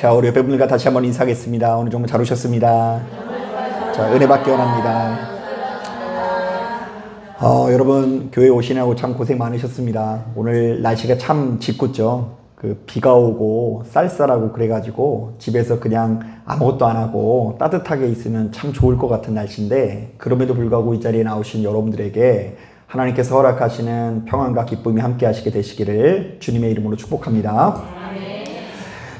자, 우리 옆에 분들과 다시 한번 인사하겠습니다. 오늘 정말 잘 오셨습니다. 자, 은혜 받기 원합니다. 여러분 교회 오시느라고 참 고생 많으셨습니다. 오늘 날씨가 참 짓궂죠. 비가 오고 쌀쌀하고 그래가지고 집에서 그냥 아무것도 안 하고 따뜻하게 있으면 참 좋을 것 같은 날씨인데, 그럼에도 불구하고 이 자리에 나오신 여러분들에게 하나님께서 허락하시는 평안과 기쁨이 함께 하시게 되시기를 주님의 이름으로 축복합니다.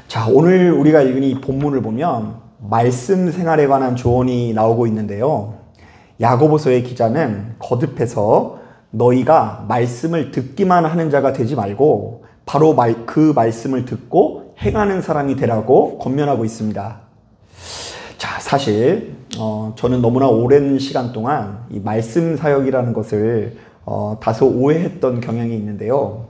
자, 오늘 우리가 읽은 이 본문을 보면 말씀 생활에 관한 조언이 나오고 있는데요. 야고보서의 기자는 거듭해서 너희가 말씀을 듣기만 하는 자가 되지 말고 바로 그 말씀을 듣고 행하는 사람이 되라고 권면하고 있습니다. 자, 사실 저는 너무나 오랜 시간 동안 이 말씀 사역이라는 것을 다소 오해했던 경향이 있는데요.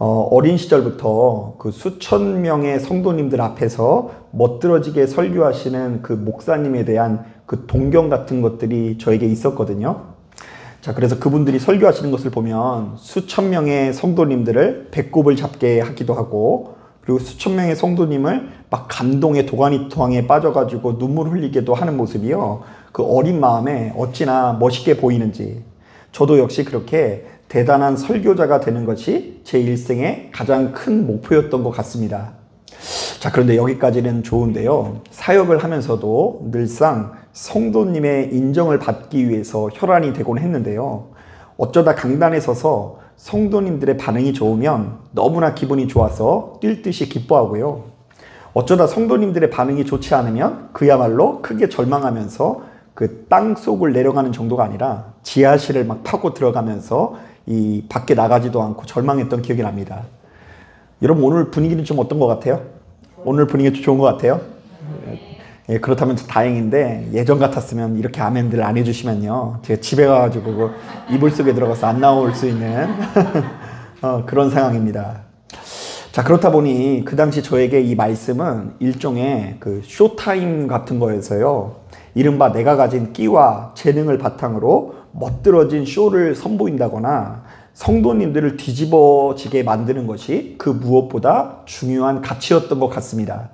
어린 시절부터 그 수천 명의 성도님들 앞에서 멋들어지게 설교하시는 그 목사님에 대한 그 동경 같은 것들이 저에게 있었거든요. 자, 그래서 그분들이 설교하시는 것을 보면 수천 명의 성도님들을 배꼽을 잡게 하기도 하고, 그리고 수천 명의 성도님을 막 감동의 도가니통에 빠져가지고 눈물 흘리게도 하는 모습이요, 그 어린 마음에 어찌나 멋있게 보이는지, 저도 역시 그렇게 대단한 설교자가 되는 것이 제 일생의 가장 큰 목표였던 것 같습니다. 자, 그런데 여기까지는 좋은데요. 사역을 하면서도 늘상 성도님의 인정을 받기 위해서 혈안이 되곤 했는데요. 어쩌다 강단에 서서 성도님들의 반응이 좋으면 너무나 기분이 좋아서 뛸 듯이 기뻐하고요. 어쩌다 성도님들의 반응이 좋지 않으면 그야말로 크게 절망하면서 그 땅속을 내려가는 정도가 아니라 지하실을 막 파고 들어가면서 이 밖에 나가지도 않고 절망했던 기억이 납니다. 여러분, 오늘 분위기는 좀 어떤 것 같아요? 오늘 분위기 좀 좋은 것 같아요? 예, 그렇다면 다행인데, 예전 같았으면 이렇게 아멘들 안 해주시면요, 제가 집에 가가지고 그 이불 속에 들어가서 안 나올 수 있는 그런 상황입니다. 자, 그렇다 보니 그 당시 저에게 이 말씀은 일종의 그 쇼타임 같은 거여서요, 이른바 내가 가진 끼와 재능을 바탕으로 멋들어진 쇼를 선보인다거나 성도님들을 뒤집어지게 만드는 것이 그 무엇보다 중요한 가치였던 것 같습니다.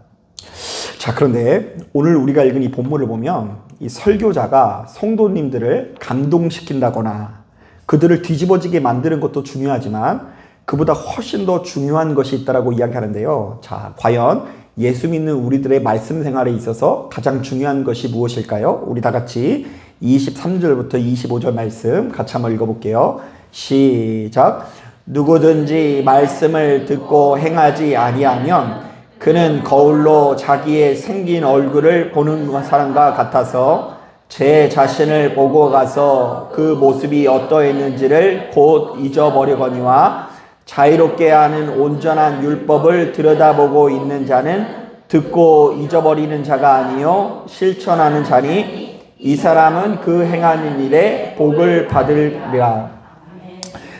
자, 그런데 오늘 우리가 읽은 이 본문을 보면 이 설교자가 성도님들을 감동시킨다거나 그들을 뒤집어지게 만드는 것도 중요하지만 그보다 훨씬 더 중요한 것이 있다고 이야기하는데요. 자, 과연 예수 믿는 우리들의 말씀 생활에 있어서 가장 중요한 것이 무엇일까요? 우리 다 같이 23절부터 25절 말씀 같이 한번 읽어볼게요. 시작. 누구든지 말씀을 듣고 행하지 아니하면 그는 거울로 자기의 생긴 얼굴을 보는 사람과 같아서 제 자신을 보고 가서 그 모습이 어떠했는지를 곧 잊어버리거니와 자유롭게 하는 온전한 율법을 들여다보고 있는 자는 듣고 잊어버리는 자가 아니요 실천하는 자니 이 사람은 그 행하는 일에 복을 받으리라.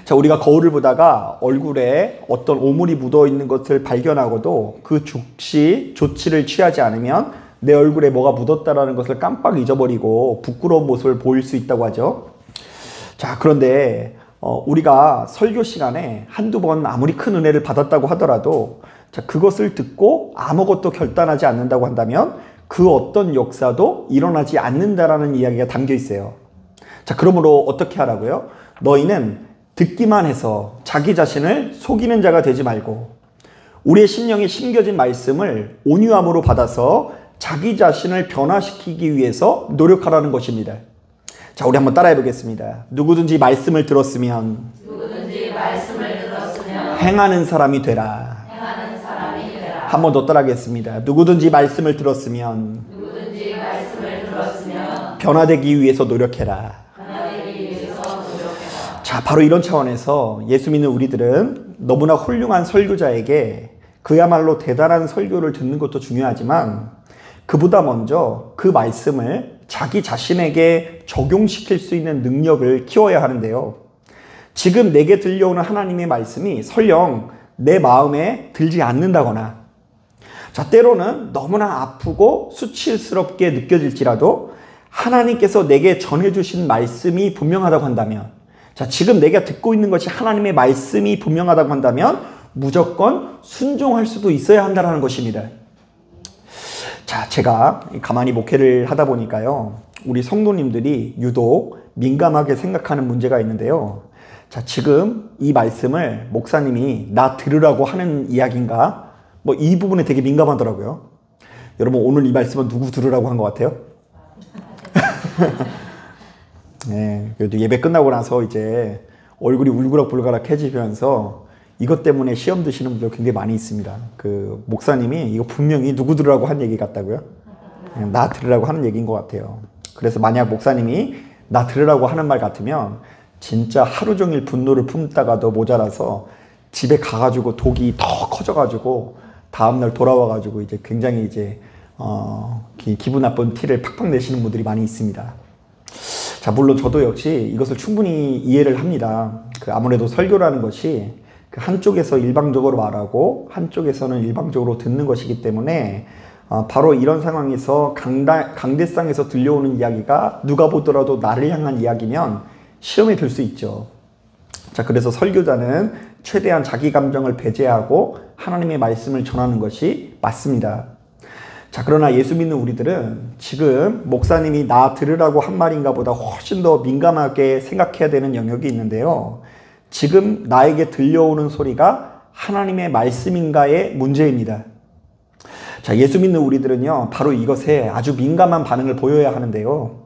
자, 우리가 거울을 보다가 얼굴에 어떤 오물이 묻어 있는 것을 발견하고도 그 즉시 조치를 취하지 않으면 내 얼굴에 뭐가 묻었다라는 것을 깜빡 잊어버리고 부끄러운 모습을 보일 수 있다고 하죠. 자, 그런데 우리가 설교 시간에 한두 번 아무리 큰 은혜를 받았다고 하더라도, 자, 그것을 듣고 아무것도 결단하지 않는다고 한다면 그 어떤 역사도 일어나지 않는다라는 이야기가 담겨 있어요. 자, 그러므로 어떻게 하라고요? 너희는 듣기만 해서 자기 자신을 속이는 자가 되지 말고 우리의 심령에 심겨진 말씀을 온유함으로 받아서 자기 자신을 변화시키기 위해서 노력하라는 것입니다. 자, 우리 한번 따라해 보겠습니다. 누구든지 말씀을 들었으면 행하는 사람이 되라. 한 번 더 따라하겠습니다. 누구든지 말씀을 들었으면 변화되기 위해서 노력해라. 자, 바로 이런 차원에서 예수 믿는 우리들은 너무나 훌륭한 설교자에게 그야말로 대단한 설교를 듣는 것도 중요하지만 그보다 먼저 그 말씀을 자기 자신에게 적용시킬 수 있는 능력을 키워야 하는데요. 지금 내게 들려오는 하나님의 말씀이 설령 내 마음에 들지 않는다거나, 자, 때로는 너무나 아프고 수치스럽게 느껴질지라도 하나님께서 내게 전해주신 말씀이 분명하다고 한다면, 자, 지금 내가 듣고 있는 것이 하나님의 말씀이 분명하다고 한다면 무조건 순종할 수도 있어야 한다는 것입니다. 자, 제가 가만히 목회를 하다 보니까요, 우리 성도님들이 유독 민감하게 생각하는 문제가 있는데요. 자, 지금 이 말씀을 목사님이 나 들으라고 하는 이야기인가? 뭐 이 부분에 되게 민감하더라고요. 여러분, 오늘 이 말씀은 누구 들으라고 한 것 같아요? 네, 그래도 예배 끝나고 나서 이제 얼굴이 울그락불그락해지면서 이것 때문에 시험 드시는 분들 굉장히 많이 있습니다. 그 목사님이 이거 분명히 누구 들으라고 한 얘기 같다고요? 나 들으라고 하는 얘기인 것 같아요. 그래서 만약 목사님이 나 들으라고 하는 말 같으면 진짜 하루 종일 분노를 품다가도 모자라서 집에 가가지고 독이 더 커져가지고 다음날 돌아와가지고 이제 굉장히 이제 기분 나쁜 티를 팍팍 내시는 분들이 많이 있습니다. 자, 물론 저도 역시 이것을 충분히 이해를 합니다. 아무래도 설교라는 것이 한쪽에서 일방적으로 말하고 한쪽에서는 일방적으로 듣는 것이기 때문에 바로 이런 상황에서 강대상에서 들려오는 이야기가 누가 보더라도 나를 향한 이야기면 시험에 들 수 있죠. 자, 그래서 설교자는 최대한 자기 감정을 배제하고 하나님의 말씀을 전하는 것이 맞습니다. 자, 그러나 예수 믿는 우리들은 지금 목사님이 나 들으라고 한 말인가 보다 훨씬 더 민감하게 생각해야 되는 영역이 있는데요. 지금 나에게 들려오는 소리가 하나님의 말씀인가의 문제입니다. 자, 예수 믿는 우리들은요, 바로 이것에 아주 민감한 반응을 보여야 하는데요.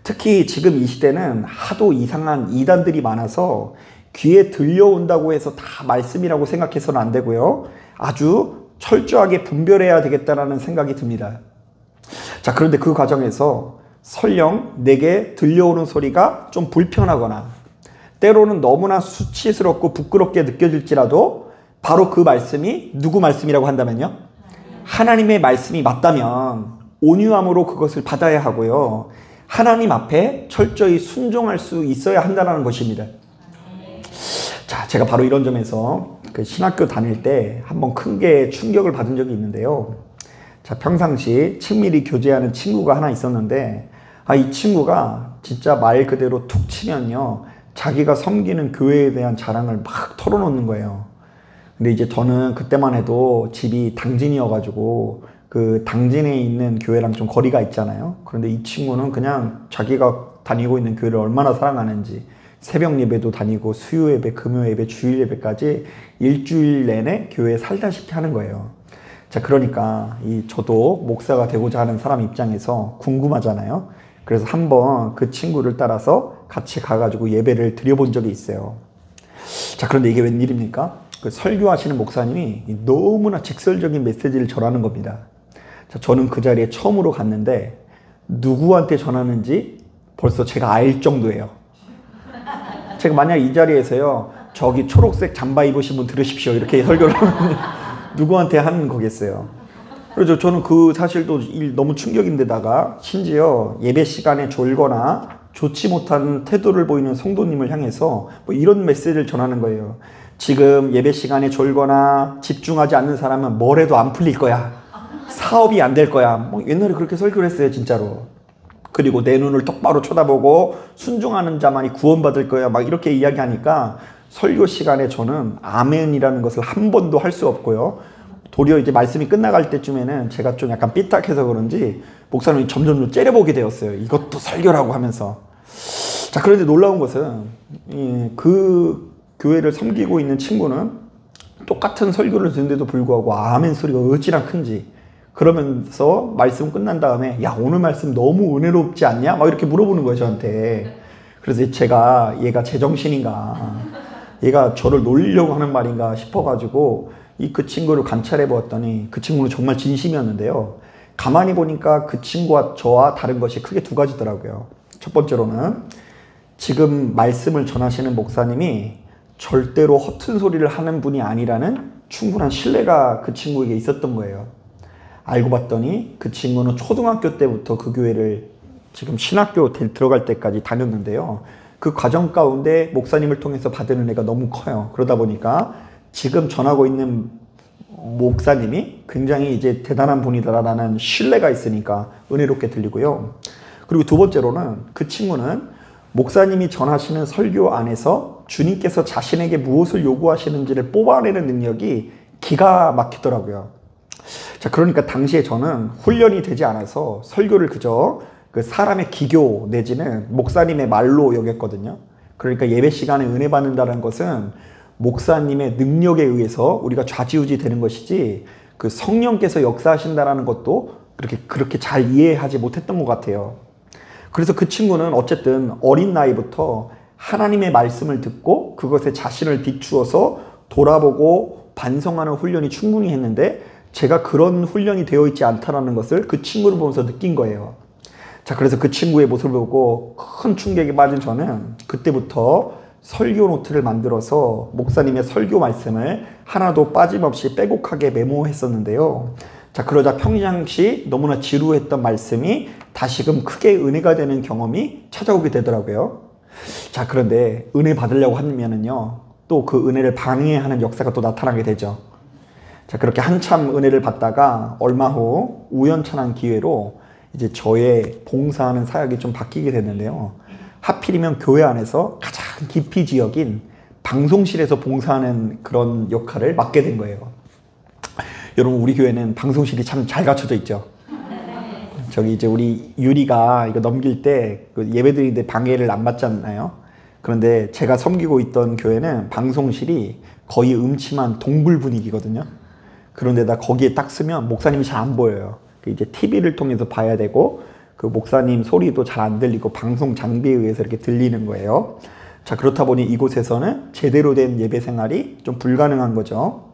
특히 지금 이 시대는 하도 이상한 이단들이 많아서 귀에 들려온다고 해서 다 말씀이라고 생각해서는 안 되고요. 아주 철저하게 분별해야 되겠다는 생각이 듭니다. 자, 그런데 그 과정에서 설령 내게 들려오는 소리가 좀 불편하거나 때로는 너무나 수치스럽고 부끄럽게 느껴질지라도 바로 그 말씀이 누구 말씀이라고 한다면요? 하나님의 말씀이 맞다면 온유함으로 그것을 받아야 하고요. 하나님 앞에 철저히 순종할 수 있어야 한다는 것입니다. 자, 제가 바로 이런 점에서 신학교 다닐 때 한번 크게 충격을 받은 적이 있는데요. 자, 평상시 친밀히 교제하는 친구가 하나 있었는데 이 친구가 진짜 말 그대로 툭 치면요, 자기가 섬기는 교회에 대한 자랑을 막 털어놓는 거예요. 근데 이제 저는 그때만 해도 집이 당진이어가지고 그 당진에 있는 교회랑 좀 거리가 있잖아요. 그런데 이 친구는 그냥 자기가 다니고 있는 교회를 얼마나 사랑하는지 새벽 예배도 다니고 수요 예배, 금요 예배, 주일 예배까지 일주일 내내 교회에 살다시피 하는 거예요. 자, 그러니까 저도 목사가 되고자 하는 사람 입장에서 궁금하잖아요. 그래서 한번 그 친구를 따라서 같이 가가지고 예배를 드려본 적이 있어요. 자, 그런데 이게 웬일입니까? 그 설교하시는 목사님이 너무나 직설적인 메시지를 전하는 겁니다. 자, 저는 그 자리에 처음으로 갔는데 누구한테 전하는지 벌써 제가 알 정도예요. 제가 만약 이 자리에서요, 저기 초록색 잠바 입으신 분 들으십시오, 이렇게 설교를 하면 누구한테 하는 거겠어요. 그래서 저는 그 사실도 너무 충격인데다가 심지어 예배 시간에 졸거나 좋지 못한 태도를 보이는 성도님을 향해서 뭐 이런 메시지를 전하는 거예요. 지금 예배 시간에 졸거나 집중하지 않는 사람은 뭘 해도 안 풀릴 거야. 사업이 안 될 거야. 뭐 옛날에 그렇게 설교를 했어요, 진짜로. 그리고 내 눈을 똑바로 쳐다보고 순종하는 자만이 구원받을 거야. 막 이렇게 이야기하니까 설교 시간에 저는 아멘이라는 것을 한 번도 할 수 없고요. 도리어 이제 말씀이 끝나갈 때쯤에는 제가 좀 약간 삐딱해서 그런지 목사님이 점점 째려보게 되었어요. 이것도 설교라고 하면서. 자, 그런데 놀라운 것은 그 교회를 섬기고 있는 친구는 똑같은 설교를 듣는데도 불구하고 아멘 소리가 어찌나 큰지, 그러면서 말씀 끝난 다음에 야, 오늘 말씀 너무 은혜롭지 않냐? 막 이렇게 물어보는 거예요, 저한테. 그래서 제가 얘가 제정신인가, 얘가 저를 놀리려고 하는 말인가 싶어가지고 그 친구를 관찰해 보았더니 그 친구는 정말 진심이었는데요. 가만히 보니까 그 친구와 저와 다른 것이 크게 두 가지더라고요. 첫 번째로는 지금 말씀을 전하시는 목사님이 절대로 허튼 소리를 하는 분이 아니라는 충분한 신뢰가 그 친구에게 있었던 거예요. 알고 봤더니 그 친구는 초등학교 때부터 그 교회를 지금 신학교 들어갈 때까지 다녔는데요. 그 과정 가운데 목사님을 통해서 받은 은혜가 너무 커요. 그러다 보니까 지금 전하고 있는 목사님이 굉장히 이제 대단한 분이다라는 신뢰가 있으니까 은혜롭게 들리고요. 그리고 두 번째로는 그 친구는 목사님이 전하시는 설교 안에서 주님께서 자신에게 무엇을 요구하시는지를 뽑아내는 능력이 기가 막히더라고요. 자, 그러니까 당시에 저는 훈련이 되지 않아서 설교를 그저 그 사람의 기교 내지는 목사님의 말로 여겼거든요. 그러니까 예배 시간에 은혜 받는다는 것은 목사님의 능력에 의해서 우리가 좌지우지 되는 것이지 그 성령께서 역사하신다라는 것도 그렇게 잘 이해하지 못했던 것 같아요. 그래서 그 친구는 어쨌든 어린 나이부터 하나님의 말씀을 듣고 그것에 자신을 비추어서 돌아보고 반성하는 훈련이 충분히 했는데 제가 그런 훈련이 되어 있지 않다는 것을 그 친구를 보면서 느낀 거예요. 자, 그래서 그 친구의 모습을 보고 큰 충격에 빠진 저는 그때부터 설교 노트를 만들어서 목사님의 설교 말씀을 하나도 빠짐없이 빼곡하게 메모했었는데요. 자, 그러자 평상시 너무나 지루했던 말씀이 다시금 크게 은혜가 되는 경험이 찾아오게 되더라고요. 자, 그런데 은혜 받으려고 하면은요, 또 그 은혜를 방해하는 역사가 또 나타나게 되죠. 자, 그렇게 한참 은혜를 받다가 얼마 후 우연찮은 기회로 이제 저의 봉사하는 사역이 좀 바뀌게 됐는데요. 하필이면 교회 안에서 가장 깊이 지역인 방송실에서 봉사하는 그런 역할을 맡게 된 거예요. 여러분, 우리 교회는 방송실이 참 잘 갖춰져 있죠. 저기 이제 우리 유리가 이거 넘길 때 그 예배 드리는데 방해를 안 받잖아요. 그런데 제가 섬기고 있던 교회는 방송실이 거의 음침한 동굴 분위기거든요. 그런데다 거기에 딱 쓰면 목사님이 잘 안 보여요. 이제 TV를 통해서 봐야 되고 그 목사님 소리도 잘 안 들리고 방송 장비에 의해서 이렇게 들리는 거예요. 자, 그렇다 보니 이곳에서는 제대로 된 예배 생활이 좀 불가능한 거죠.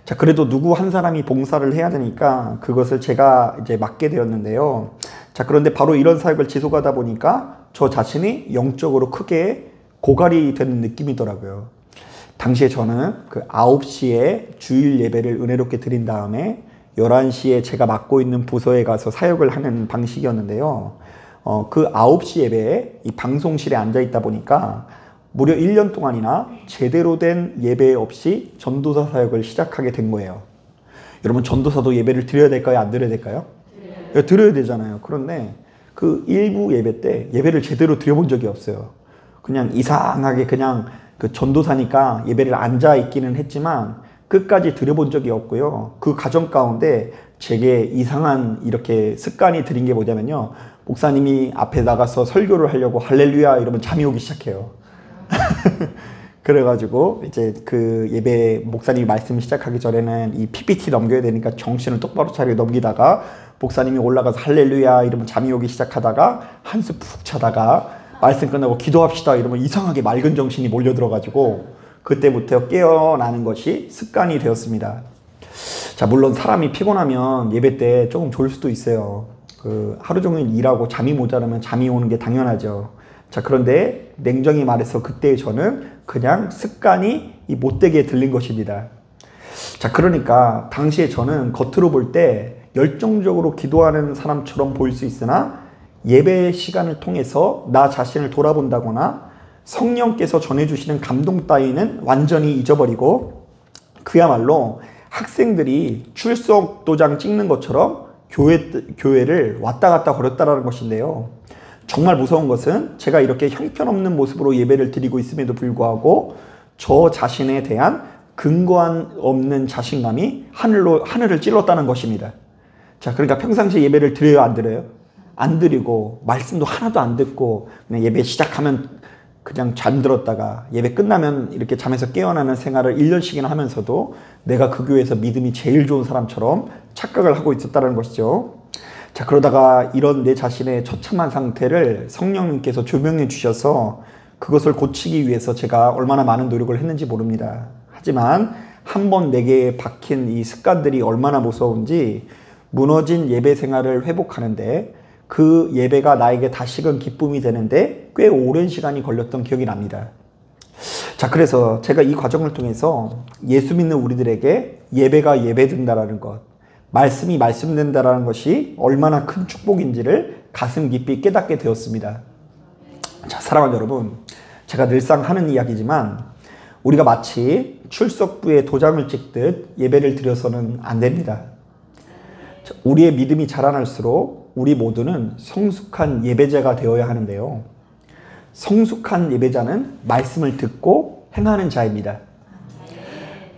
자, 그래도 누구 한 사람이 봉사를 해야 되니까 그것을 제가 이제 맡게 되었는데요. 자, 그런데 바로 이런 사역을 지속하다 보니까 저 자신이 영적으로 크게 고갈이 되는 느낌이더라고요. 당시에 저는 그 9시에 주일 예배를 은혜롭게 드린 다음에 11시에 제가 맡고 있는 부서에 가서 사역을 하는 방식이었는데요. 그 9시 예배에 이 방송실에 앉아 있다 보니까 무려 1년 동안이나 제대로 된 예배 없이 전도사 사역을 시작하게 된 거예요. 여러분, 전도사도 예배를 드려야 될까요? 안 드려야 될까요? 네. 드려야 되잖아요. 그런데 그 일부 예배 때 예배를 제대로 드려본 적이 없어요. 그냥 이상하게 그냥 그 전도사니까 예배를 앉아 있기는 했지만 끝까지 드려본 적이 없고요. 그 과정 가운데 제게 이상한 이렇게 습관이 들인 게 뭐냐면요. 목사님이 앞에 나가서 설교를 하려고 할렐루야 이러면 잠이 오기 시작해요. 그래가지고 이제 그 예배 목사님이 말씀 시작하기 전에는 이 PPT 넘겨야 되니까 정신을 똑바로 차리고 넘기다가 목사님이 올라가서 할렐루야 이러면 잠이 오기 시작하다가 한숨 푹 자다가 말씀 끝나고 기도합시다 이러면 이상하게 맑은 정신이 몰려들어가지고 그때부터 깨어나는 것이 습관이 되었습니다. 자, 물론 사람이 피곤하면 예배 때 조금 졸 수도 있어요. 그 하루 종일 일하고 잠이 모자라면 잠이 오는 게 당연하죠. 자, 그런데 냉정히 말해서 그때 저는 그냥 습관이 못되게 들린 것입니다. 자, 그러니까 당시에 저는 겉으로 볼 때 열정적으로 기도하는 사람처럼 보일 수 있으나 예배 시간을 통해서 나 자신을 돌아본다거나 성령께서 전해주시는 감동 따위는 완전히 잊어버리고 그야말로 학생들이 출석 도장 찍는 것처럼 교회를 왔다 갔다 거렸다라는 것인데요. 정말 무서운 것은 제가 이렇게 형편없는 모습으로 예배를 드리고 있음에도 불구하고 저 자신에 대한 근거한 없는 자신감이 하늘을 찔렀다는 것입니다. 자, 그러니까 평상시에 예배를 드려요, 안 드려요? 안 드리고 말씀도 하나도 안 듣고 그냥 예배 시작하면 그냥 잠들었다가 예배 끝나면 이렇게 잠에서 깨어나는 생활을 1년씩이나 하면서도 내가 그 교회에서 믿음이 제일 좋은 사람처럼 착각을 하고 있었다는 것이죠. 자, 그러다가 이런 내 자신의 처참한 상태를 성령님께서 조명해 주셔서 그것을 고치기 위해서 제가 얼마나 많은 노력을 했는지 모릅니다. 하지만 한번 내게 박힌 이 습관들이 얼마나 무서운지 무너진 예배 생활을 회복하는데 그 예배가 나에게 다시금 기쁨이 되는데 꽤 오랜 시간이 걸렸던 기억이 납니다. 자, 그래서 제가 이 과정을 통해서 예수 믿는 우리들에게 예배가 예배된다라는 것, 말씀이 말씀된다라는 것이 얼마나 큰 축복인지를 가슴 깊이 깨닫게 되었습니다. 자, 사랑하는 여러분, 제가 늘상 하는 이야기지만 우리가 마치 출석부에 도장을 찍듯 예배를 드려서는 안 됩니다. 우리의 믿음이 자라날수록 우리 모두는 성숙한 예배자가 되어야 하는데요. 성숙한 예배자는 말씀을 듣고 행하는 자입니다.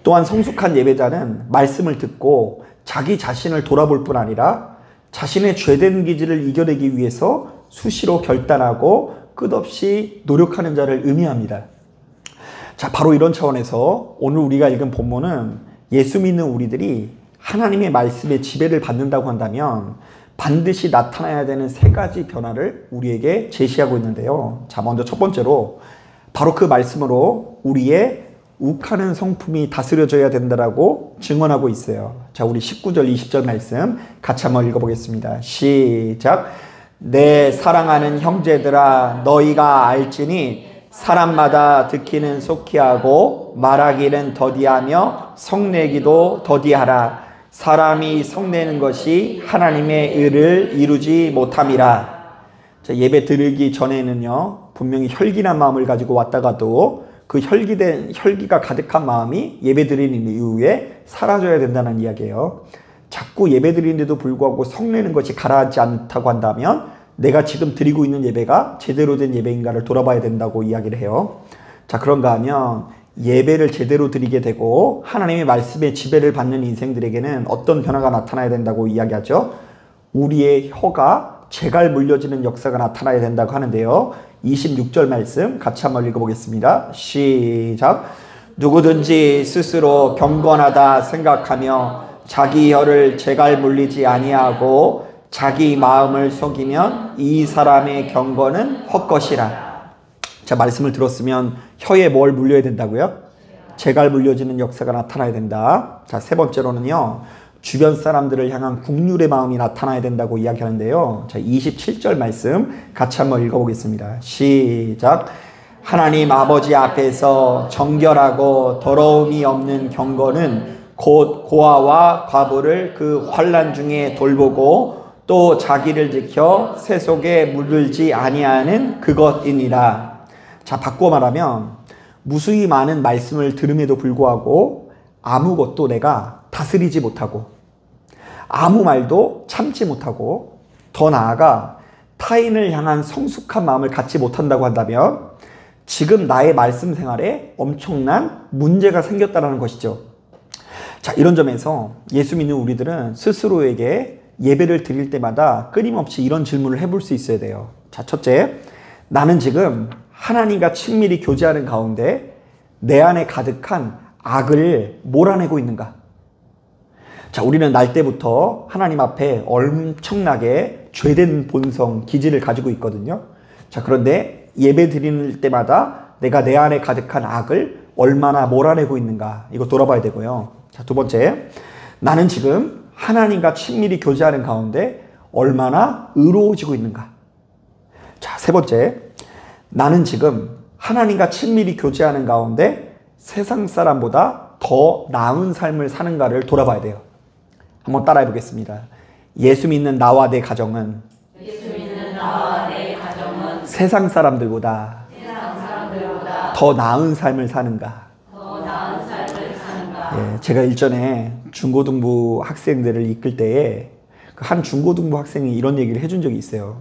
또한 성숙한 예배자는 말씀을 듣고 자기 자신을 돌아볼 뿐 아니라 자신의 죄된 기질을 이겨내기 위해서 수시로 결단하고 끝없이 노력하는 자를 의미합니다. 자, 바로 이런 차원에서 오늘 우리가 읽은 본문은 예수 믿는 우리들이 하나님의 말씀에 지배를 받는다고 한다면 반드시 나타나야 되는 세 가지 변화를 우리에게 제시하고 있는데요. 자, 먼저 첫 번째로 바로 그 말씀으로 우리의 욱하는 성품이 다스려져야 된다라고 증언하고 있어요. 자, 우리 19절 20절 말씀 같이 한번 읽어보겠습니다. 시작. 내 사랑하는 형제들아, 너희가 알지니 사람마다 듣기는 속히 하고 말하기는 더디하며 성내기도 더디하라. 사람이 성내는 것이 하나님의 의를 이루지 못함이라. 자, 예배 드리기 전에는요, 분명히 혈기난 마음을 가지고 왔다가도 그 혈기가 가득한 마음이 예배 드리는 이후에 사라져야 된다는 이야기예요. 자꾸 예배 드리는데도 불구하고 성내는 것이 가라앉지 않다고 한다면 내가 지금 드리고 있는 예배가 제대로 된 예배인가를 돌아봐야 된다고 이야기를 해요. 자, 그런가 하면 예배를 제대로 드리게 되고 하나님의 말씀에 지배를 받는 인생들에게는 어떤 변화가 나타나야 된다고 이야기하죠. 우리의 혀가 재갈 물려지는 역사가 나타나야 된다고 하는데요. 26절 말씀 같이 한번 읽어보겠습니다. 시작. 누구든지 스스로 경건하다 생각하며 자기 혀를 재갈 물리지 아니하고 자기 마음을 속이면 이 사람의 경건은 헛것이라. 자, 말씀을 들었으면 혀에 뭘 물려야 된다고요? 재갈 물려지는 역사가 나타나야 된다. 자, 세 번째로는요, 주변 사람들을 향한 긍휼의 마음이 나타나야 된다고 이야기하는데요. 자, 27절 말씀 같이 한번 읽어보겠습니다. 시작. 하나님 아버지 앞에서 정결하고 더러움이 없는 경건은 곧 고아와 과부를 그 환난 중에 돌보고 또 자기를 지켜 새 속에 물들지 아니하는 그것이니라. 자, 바꿔 말하면 무수히 많은 말씀을 들음에도 불구하고 아무것도 내가 다스리지 못하고 아무 말도 참지 못하고 더 나아가 타인을 향한 성숙한 마음을 갖지 못한다고 한다면 지금 나의 말씀 생활에 엄청난 문제가 생겼다는 것이죠. 자, 이런 점에서 예수 믿는 우리들은 스스로에게 예배를 드릴 때마다 끊임없이 이런 질문을 해볼 수 있어야 돼요. 자, 첫째, 나는 지금 하나님과 친밀히 교제하는 가운데 내 안에 가득한 악을 몰아내고 있는가? 자, 우리는 날 때부터 하나님 앞에 엄청나게 죄된 본성, 기질을 가지고 있거든요. 자, 그런데 예배 드리는 때마다 내가 내 안에 가득한 악을 얼마나 몰아내고 있는가? 이거 돌아봐야 되고요. 자, 두 번째, 나는 지금 하나님과 친밀히 교제하는 가운데 얼마나 의로워지고 있는가? 자, 세 번째, 나는 지금 하나님과 친밀히 교제하는 가운데 세상 사람보다 더 나은 삶을 사는가를 돌아봐야 돼요. 한번 따라해 보겠습니다. 예수 믿는 나와 내 가정은 세상 사람들보다 더 나은 삶을 사는가? 예, 제가 일전에 중고등부 학생들을 이끌 때에 한 중고등부 학생이 이런 얘기를 해준 적이 있어요.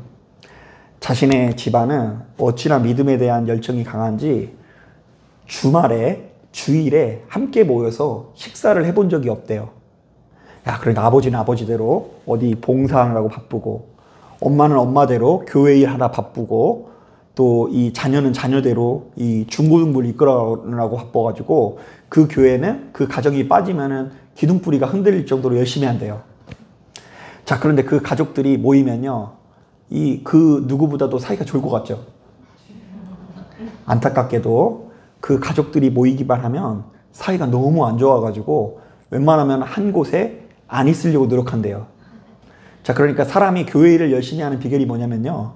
자신의 집안은 어찌나 믿음에 대한 열정이 강한지 주일에 함께 모여서 식사를 해본 적이 없대요. 야, 그러니까 아버지는 아버지대로 어디 봉사하느라고 바쁘고 엄마는 엄마대로 교회 일 하나 바쁘고 또 이 자녀는 자녀대로 이 중고등부를 이끌어가느라고 바빠가지고 그 교회는 그 가정이 빠지면은 기둥뿌리가 흔들릴 정도로 열심히 한대요. 자, 그런데 그 가족들이 모이면요, 그 누구보다도 사이가 좋을 것 같죠. 안타깝게도 그 가족들이 모이기만 하면 사이가 너무 안 좋아가지고 웬만하면 한 곳에 안 있으려고 노력한대요. 자, 그러니까 사람이 교회 일을 열심히 하는 비결이 뭐냐면요,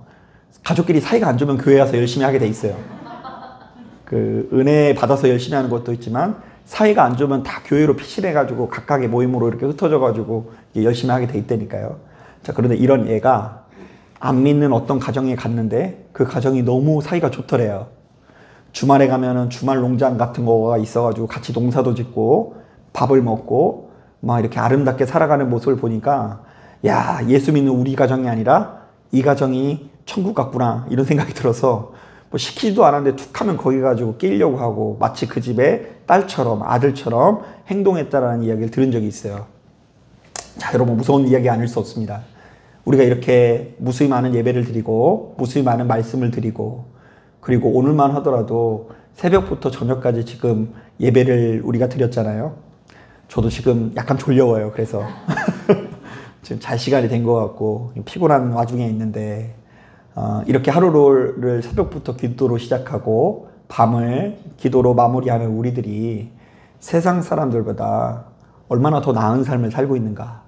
가족끼리 사이가 안 좋으면 교회 와서 열심히 하게 돼 있어요. 그 은혜 받아서 열심히 하는 것도 있지만 사이가 안 좋으면 다 교회로 피신해가지고 각각의 모임으로 이렇게 흩어져가지고 열심히 하게 돼 있다니까요. 자, 그런데 이런 예가 안 믿는 어떤 가정에 갔는데 그 가정이 너무 사이가 좋더래요. 주말에 가면은 주말 농장 같은 거가 있어가지고 같이 농사도 짓고 밥을 먹고 막 이렇게 아름답게 살아가는 모습을 보니까, 야, 예수 믿는 우리 가정이 아니라 이 가정이 천국 같구나, 이런 생각이 들어서 뭐 시키지도 않았는데 툭 하면 거기 가지고 끼려고 하고 마치 그 집의 딸처럼 아들처럼 행동했다라는 이야기를 들은 적이 있어요. 자, 여러분, 무서운 이야기 아닐 수 없습니다. 우리가 이렇게 무수히 많은 예배를 드리고 무수히 많은 말씀을 드리고 그리고 오늘만 하더라도 새벽부터 저녁까지 지금 예배를 우리가 드렸잖아요. 저도 지금 약간 졸려워요. 그래서 지금 잘 시간이 된 것 같고 피곤한 와중에 있는데 이렇게 하루를 새벽부터 기도로 시작하고 밤을 기도로 마무리하는 우리들이 세상 사람들보다 얼마나 더 나은 삶을 살고 있는가,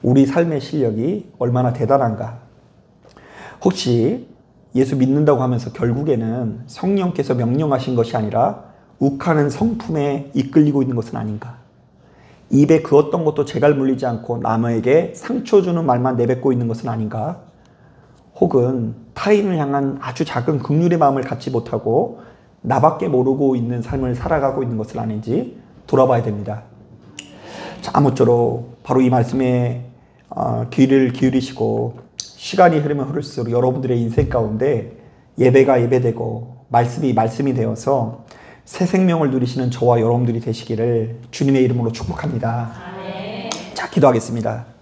우리 삶의 실력이 얼마나 대단한가. 혹시 예수 믿는다고 하면서 결국에는 성령께서 명령하신 것이 아니라 욱하는 성품에 이끌리고 있는 것은 아닌가? 입에 그 어떤 것도 제갈 물리지 않고 남에게 상처 주는 말만 내뱉고 있는 것은 아닌가? 혹은 타인을 향한 아주 작은 긍휼의 마음을 갖지 못하고 나밖에 모르고 있는 삶을 살아가고 있는 것은 아닌지 돌아봐야 됩니다. 자, 아무쪼록 바로 이 말씀에 귀를 기울이시고 시간이 흐르면 흐를수록 여러분들의 인생 가운데 예배가 예배되고 말씀이 말씀이 되어서 새 생명을 누리시는 저와 여러분들이 되시기를 주님의 이름으로 축복합니다. 자, 기도하겠습니다.